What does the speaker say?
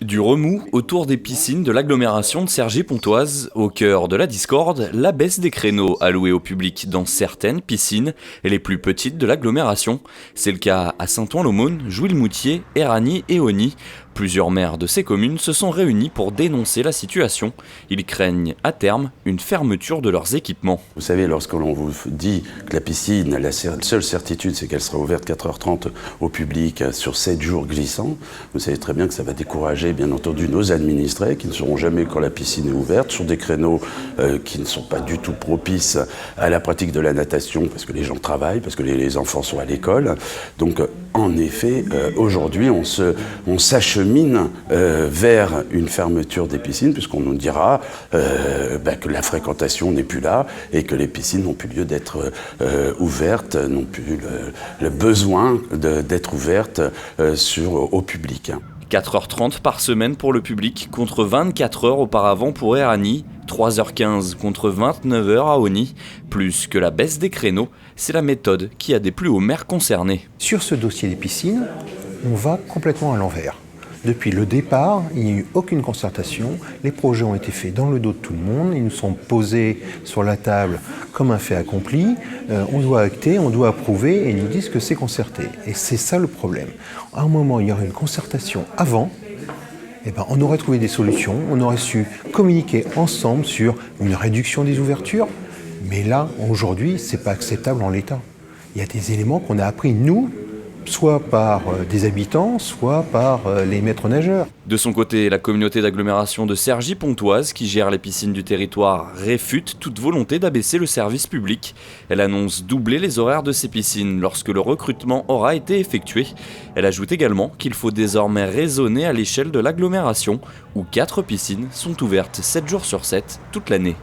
Du remous autour des piscines de l'agglomération de Cergy-Pontoise. Au cœur de la discorde, la baisse des créneaux alloués au public dans certaines piscines et les plus petites de l'agglomération. C'est le cas à Saint-Ouen-l'Aumône, Jouy-le-Moutier, Éragny et Osny. Plusieurs maires de ces communes se sont réunis pour dénoncer la situation. Ils craignent à terme une fermeture de leurs équipements. Vous savez, lorsque l'on vous dit que la piscine, la seule certitude, c'est qu'elle sera ouverte 4h30 au public sur 7 jours glissants, vous savez très bien que ça va décourager, bien entendu, nos administrés qui ne sauront jamais quand la piscine est ouverte, sur des créneaux qui ne sont pas du tout propices à la pratique de la natation, parce que les gens travaillent, parce que les enfants sont à l'école. Donc, en effet, aujourd'hui, on s'achemine vers une fermeture des piscines, puisqu'on nous dira que la fréquentation n'est plus là et que les piscines n'ont plus lieu d'être ouvertes, n'ont plus le besoin d'être ouvertes au public. 4h30 par semaine pour le public, contre 24 heures auparavant pour Éragny, 3h15 contre 29h à Osny. Plus que la baisse des créneaux, c'est la méthode qui a déplu aux maires concernés. Sur ce dossier des piscines, on va complètement à l'envers. Depuis le départ, il n'y a eu aucune concertation, les projets ont été faits dans le dos de tout le monde, ils nous sont posés sur la table comme un fait accompli, on doit acter, on doit approuver et ils nous disent que c'est concerté. Et c'est ça le problème. À un moment, il y aurait une concertation avant, on aurait trouvé des solutions, on aurait su communiquer ensemble sur une réduction des ouvertures, mais là, aujourd'hui, c'est pas acceptable en l'état. Il y a des éléments qu'on a appris, nous, soit par des habitants, soit par les maîtres nageurs. De son côté, la communauté d'agglomération de Cergy-Pontoise, qui gère les piscines du territoire, réfute toute volonté d'abaisser le service public. Elle annonce doubler les horaires de ces piscines lorsque le recrutement aura été effectué. Elle ajoute également qu'il faut désormais raisonner à l'échelle de l'agglomération, où 4 piscines sont ouvertes 7 jours sur 7 toute l'année.